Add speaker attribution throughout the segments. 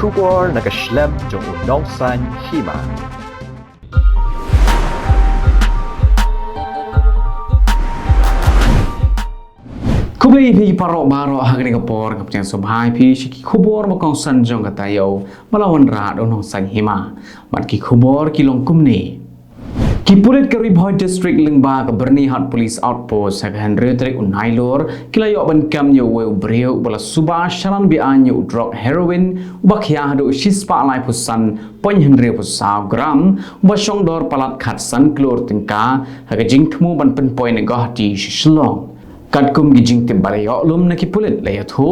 Speaker 1: Kubor nakaslem jong unongsan hima.
Speaker 2: Kublai pi parok baro hagni kapor kapten sobhai pi shiki kubor makong sanjong katayo malawan rat unongsan hima. Mat ki kubor kilong kumni. Kipulit ke Ribhoi District Lengba ke Bernihat Police Outpost hagahan retrik unailor kilayo ban kam yo we breu bala suba sharan bi anyo drug heroin ubakya hadu shispa alai pusan 0.100 gram ubashong dor palat khat san klor tingka haga jingthmu ban pen point ngahti shlong kadkum gi jingtip barayo lum na kipulit layatho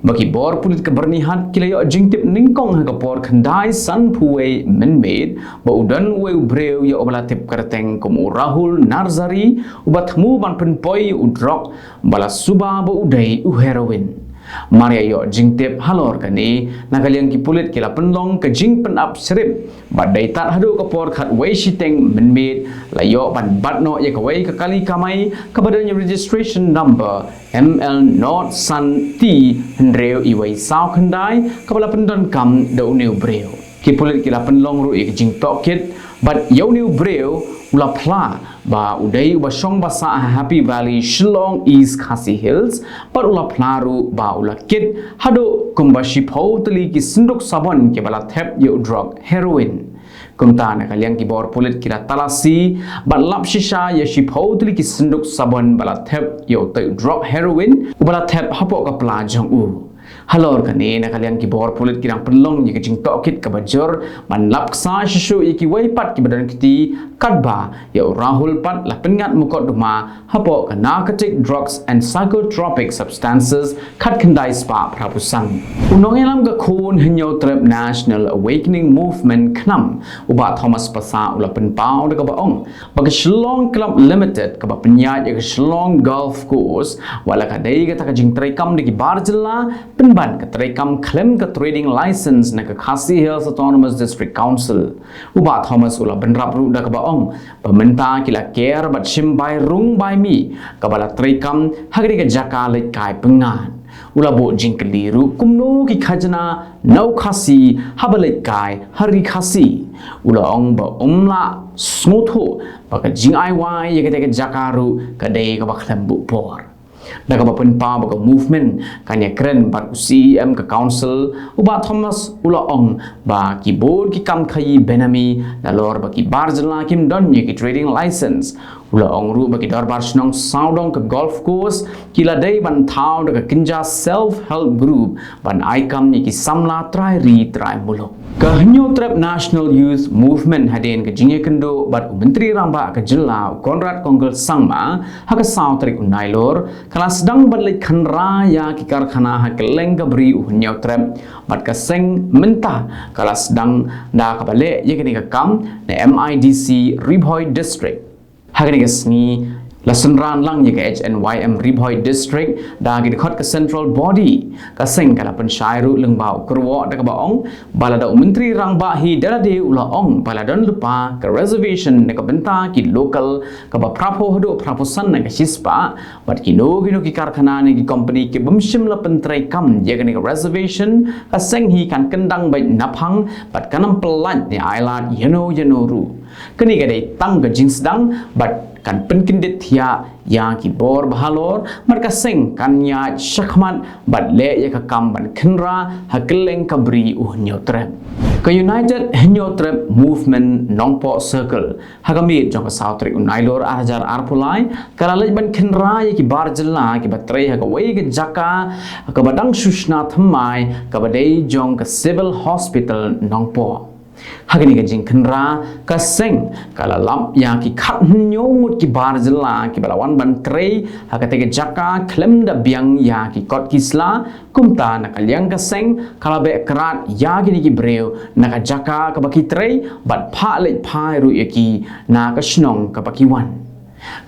Speaker 2: baki bor pulit ke Bernihat kilayo jingtip ningkong haga por khandai san puwe minmade ba udan we breu yo obalatip karteng kum Rahul Narzari ubatmu ban pen poi udrok bala suba ba udai heroin Maria yo jingtip halor kani nakaliang kipulit kila penlong ke jing pen up serip badai tat hadu ke por khat wei shiteng minmade layo ban batno ye kawai ke kali kamai kabadanya registration number ML Not San T Hendreo iwai sao khandai kabala pendon kam do new breu kipulit kila penlong ru ik jing tokit but yo new breu ula pla ba udai uba shong basa Happy Valley Shillong East Khasi Hills par ula plaru ba ula kit hado kumbashi pautali ki sinduk sabon ke bala thep yo drug heroin kumta na kaliang ki bor pulit kira talasi ba lap shisha ye shi pautali ki sinduk sabon bala thep yo te drug heroin ubala thep hapo ka pla jong u halor kani na kaliang ki bor pulit kirang penlong ye jing tokit ka bajor man lapsa shishu ye ki wai pat ki badan kiti kadba ya Rahul pat la pengat mukot duma hapo kana katik drugs and psychotropic substances khat khandai spa prapusan unong elam ga khun hinyo trip National Awakening Movement knam uba Thomas Pasa ula penpau de ka baong bag Shillong Club Limited ka ba penyat ye Shillong Golf Course wala ka dai ka jing traikam de ki barjela penban ke traikam claim ke trading license na ke Khasi Hills Autonomous District Council uba Thomas ula benrap ru da ka baong pemerintah kila care bat shim by rung by me kabala traikam hagri ke jaka le kai pengan ula bo jingkeliru kumno ki khajna nau khasi habale kai hari khasi ula ong ba umla smutho ba ka jing ai wai ye ke jakaru ka dei ka ba khlambu por daga bapun pa baga movement kanya kren bat CEM ka council uba Thomas ula ong ba ki board ki kam khai benami lalor ba ki barjala kim don ye ki trading license ula ong ru ba ki darbar snong saudong ka golf course kila dei ban thau daga kinja self help group ban aikam ye ki samla try mulo ka hanyo trap National Youth Movement hadin ka jingye kendo bat menteri ramba ka jilla Conrad Kongkel sangma haka saw trik unailor kala sedang balik khanra ya ki karkhana ha keleng ka bri hanyo trap bat ka seng mentah kala sedang da ka bale ye kini ka kam na MIDC Ribhoi District hagani ka sni Lasan ran lang ye ke HNYM Ribhoi District da gi dekat ke central body ka seng kala pen shairu lengbau kerwo da ka baong balada menteri rang ba hi dala de ula ong baladan lupa ke reservation ne ka benta ki local ka ba prapo hodo praposan ne ka sispa bat ki no ki karkhana ne ki company ki bumshim la pentrai kam ye ka reservation ka seng hi kan kendang bai naphang bat kanam pelat ne ailat yeno ru kani ka dei tang ka jinsdang bat kan penkindit thia yang ki bor bahalor marka seng kan ya shakman bat le ya ka kam ban khnra hakeleng kabri uhnyo trap ka United Henyo Trap Movement Nongpo Circle hagami jong ka sautrik unailor arjar arpulai kala lej ban khnra ya ki barjala ki batre ha ka wei ke jaka ka badang sushna thamai ka badei jong ka civil hospital Nongpo hagani ka jing khnra ka seng kala lam ya ki khat nyomut ki barjala ki balawan ban trei hakate ke jaka klem da biang ya ki kot kisla kumta na kalyang ka seng kala be krat ya ki ki breu na ka jaka ka baki trei bat pha le phai ru yaki na ka snong ka baki wan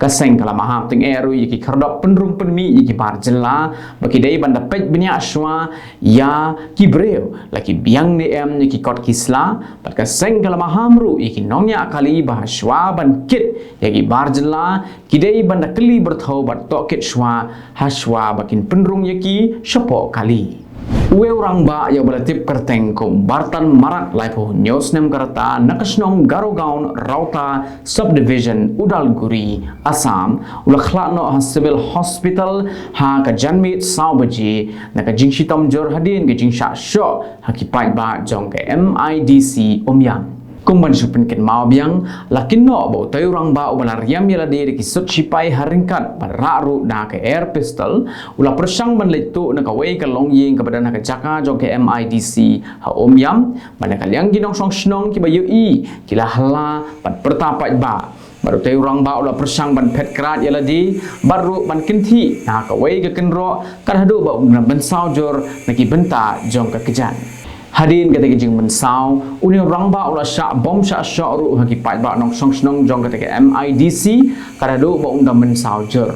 Speaker 2: kaseng kala maham ting eru yiki kardok penrung penmi yiki barjela baki dei banda pej benya aswa ya ki breu laki biang ne em yiki kot kisla bat kaseng kala maham ru yiki nongnya akali bahaswa ban kit yiki barjela ki dei banda keli berthau bat tok kit shwa haswa bakin penrung yiki shopo kali Uwe orang ba ya belatip kerteng ko bartan marak lai po news nem karata nakasnong Garogaon Rauta Subdivision Udalguri Assam ulaklano ha civil hospital ha ka janmit saubaji naka jingsitom jor hadin ke jingsha sho ha kipai ba jong ke MIDC omyang kumban supin ken mau biang lakin no bo tayu rang ba ubala riam yala de ki sut sipai haringkat bararu na ke air pistol ula persang ban letu na ka wei ka long ying kepada na ka jaka jong ke MIDC ha omyam mana kaliang ginong song snong ki ba yu i kila hala pat pertapat ba baru tayu rang ba ula persang ban pet krat yala di baru ban kinti na ka wei ka kenro kan hadu ba ban saujor na ki benta jong ka kejan hadin kata kijing mensau uni orang ba ula syak bom syak syok ru haki pai ba nong song snong jong kata ke MIDC kada do ba undang mensau jer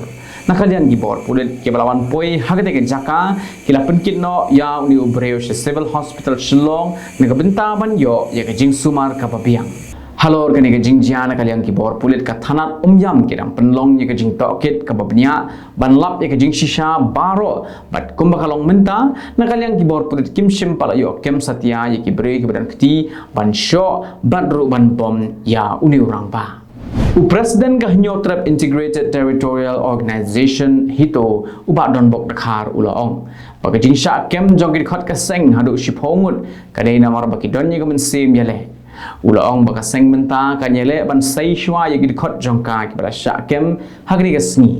Speaker 2: na kalian gibor pulit ke balawan poi hakate ke jaka kila penkit no ya uni ubreo civil hospital Shillong nega benta ban yo ya kijing sumar ka pabiang halor kene ke jing jiana kalian kibor pulit ka thanat umyam kidang penlong ye ke jing tokit ka babnya banlap ye ke jing shisha baro bat kumbakalong menta na kalian kibor pulit kim simpala yo kem satya ye ki bre ke badan kti ban sho badru ban bom ya uni urang ba Presiden Gahnyo Trap Integrated Territorial Organization hito uba don bok dakhar ulaong bagi jing sha kem jong ki khot ka seng hadu shiphongut kadai namar baki don ye ke mensim yale ulaong baka seng menta kanyele ban sai shwa ye gid khot jongka ki bala sha kem hagri ga sngi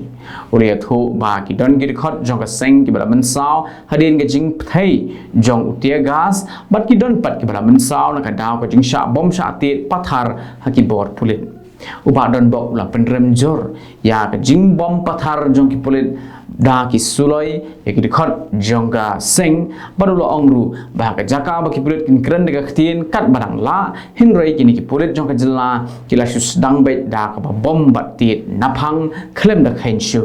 Speaker 2: ule thu ba ki don gid khot jongka seng ki bala mensau hadin ga jing thai jong utia gas bat ki don pat ki bala mensau na ka daw ka jing sha bom sha tit pathar haki bor pulit uba don bok la penrem jor ya ka jing bom pathar jong ki pulit da ki suloi ya ki khot jongga seng baru lo ongru ba ka jaka ba ki pulit kin kren de khtin kat barang la hinrei kini ki pulit jongka jilla kila susdang bet da ka bom batit naphang klem da khain shu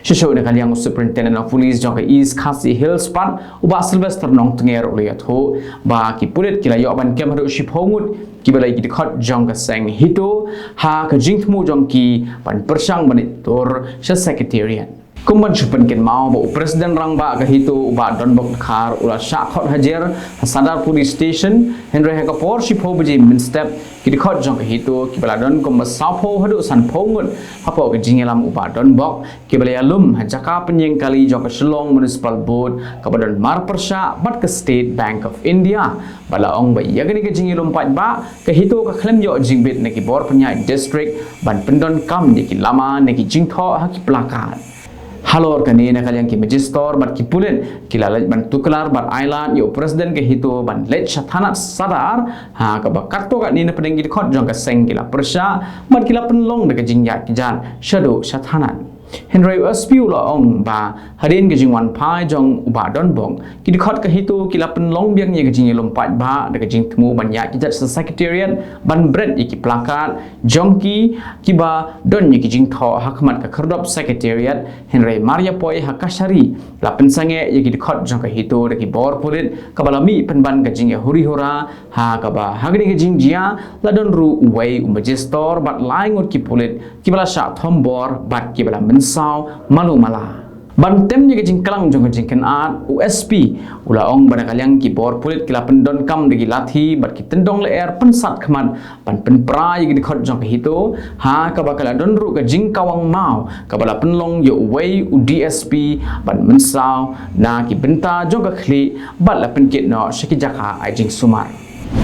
Speaker 2: Shisho na kaliang superintendent of police jongka East Khasi Hills pan uba Sylvester nong tnger uliyat ho ba ki pulit kila yo ban kem hadu shiphongut ki balai ki khot jongka seng hito ha ka jingthmu jongki pan persang banitor sa secretariat kumban chupan ken mau ba presiden rang ba ka hito uba don bok khar ula sha khot hajer sadar police station henry ha ka por shipho baji min step ki khot jong ka hito ki bala don kum sapho hadu san phongun hapo ka jingelam uba don bok ki bala alum ha jaka penyeng kali jong ka Shillong municipal board ka badan mar persha bat ka state bank of india bala ong ba yagani ka jingelum pat ba ka hito ka khlem yo jingbit na ki bor penyai district ban pendon kam ni ki lama na ki jingtho ha ki plakat halor kani na kalian ki magister bat ki pulen kilalaj ban tuklar bar island yo presiden ke hito ban let shathanat sadar ha ka bakat to ka ni na pedeng ki khot jong ka seng kila persha bat kila penlong de ka jingya ki jan shadow shathanat Henry Ospiu lo ong ba hadin ke jingwan pai jong uba don bong ki khot ka hito kila penlong biang ye ka jing lompat ba de ka jing temu ban ya ki jat secretariat ban bread iki plakat jongki kiba don ye ki jing tho hakmat ka khardop secretariat Henry Maria poi hakashari la pensange ye ki khot jong ka hito de ki bor pulit ka balami penban ka jing ye huri hora ha ka ba hagri ka jing jia la don ru wei magister bat laingot ki pulit ki bala sha thombor bat ki bala sau malu mala bantem ni kejing kelang jong kejing ken at USP ula ong bana kaliang ki bor pulit kila pendon kam de lathi bat ki tendong le air pensat khaman pan pen pra yi khot jong ke hito ha ka bakala don ru ka jing kawang mau ka bala penlong yo wei u DSP ban mensau na ki benta jong ka khli bat la pen kit no shiki jaka ai jing sumar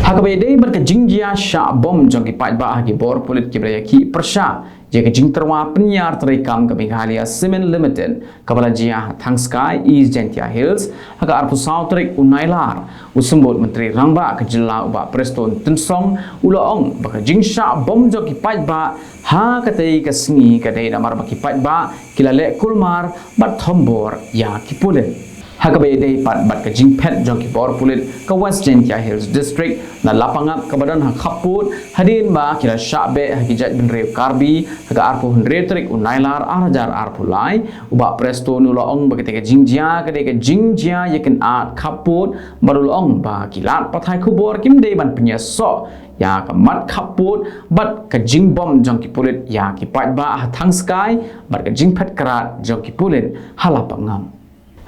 Speaker 2: hakabe dei bar ka jingjia sha bom jong ki pat ba ki bor pulit ki bra ki persha je ka jing terwa penyar terekam ke Meghalaya Cement Limited kabala jia Thangskai East Gentia Hills haka arpu sautrik unailar usumbot menteri rangba ke jilla uba preston tensong ulaong baka jing sha bom jong ki pat ba ha katai ka singi kadai namar ba ki pat ba kilale kulmar bat thombor ya ki pulen hakabe dei pat bat ka jing pet jong ki bor pulit ka West Gentia Hills district na lapangap ka badan ha khaput hadin ba kila shabe ha ki jat bin rew karbi ha arpu hundred trik unailar arjar arpu lai uba presto nulo ong ba ke jingjia ka de ke jingjia yakin at khaput barul ong ba kilat pathai khubor kim dei ban punya so ya ka mat khaput bat ka jing bom jong ki pulit ya ki pat ba ha Thangskai bat ka jing pet karat jong ki pulit halapangam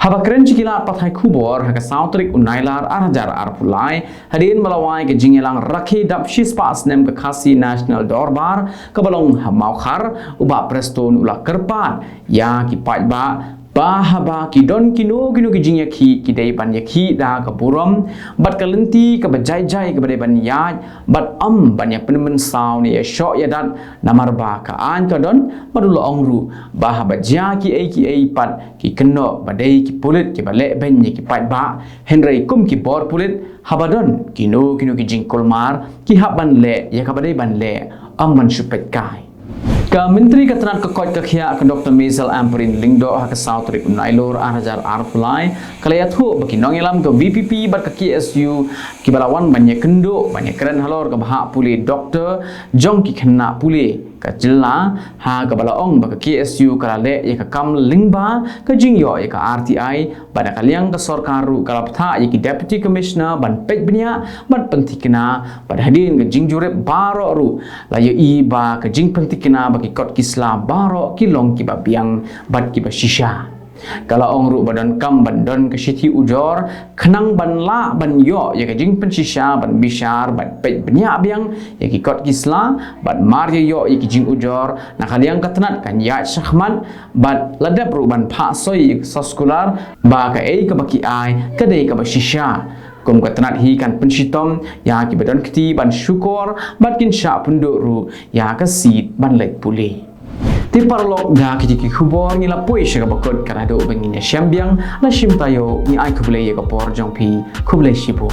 Speaker 2: Haba keren cikila pathai kubor haka sautrik unailar arajar arpulai hadin malawai ke jingelang rakhi dap shispas nem ke khasi national dorbar kabalong hamaukar uba preston ula kerpat ya ki ba bahaba ki don kino ki jingya ki dei ban ya ki da ka buram bat kalenti ka bajai jai ka badai ban ya bat ban ya penemen saw ni ya syok ya dat namar ba ka an ka don madul ongru bahaba ja ki ai pat ki keno badai ki pulit ki bale ben ya ki pat ba henry kum ki bor pulit habadon kino ki jing kolmar ki haban le ya ka badai ban le man supet kai Ka Menteri Ketenaga Kerja Kekhia ke Dr. Maisel Amperin Lingdo hak Sautrik Unailor Arajar Arpulai kalayathu bagi nongilam ke VPP bat ke KSU ki balawan banyak kendo banyak keren halor ke bahak puli Dr. Jong ki kena puli ke jela ha ke balaong bak ke KSU kalale ya ke kam lingba ke jingyo ya ke RTI pada kaliang ke sorkaru kalaptha ya ki Deputy Commissioner ban pej benya ban pentikena pada hadin ke jingjurep baro ru la ya iba ke jing pentikena bagi kot kisla baro kilong ki babiang bat ki basisha kalau ong ru badan kam bandon ke siti ujor kenang ban la ban yo ya ke jing pensisha ban bishar ban pej benya biang ya ki kot kisla ban mar yo ya ki jing ujor na kaliang ketenat kan ya syahman ban ladap ru ban pha soi soskular ba ka ei ke baki ai ke dei ke basisha kum ketenat hi kan pensitom ya ki badan keti ban syukur bat kin sya penduk ru ya ke sit ban lek pulih Tiparlok ga kiki kubor ni lapoi syaga bakot karado benginya syambiang la shim tayo ni ai kublei ya kapor jongpi kublei shibu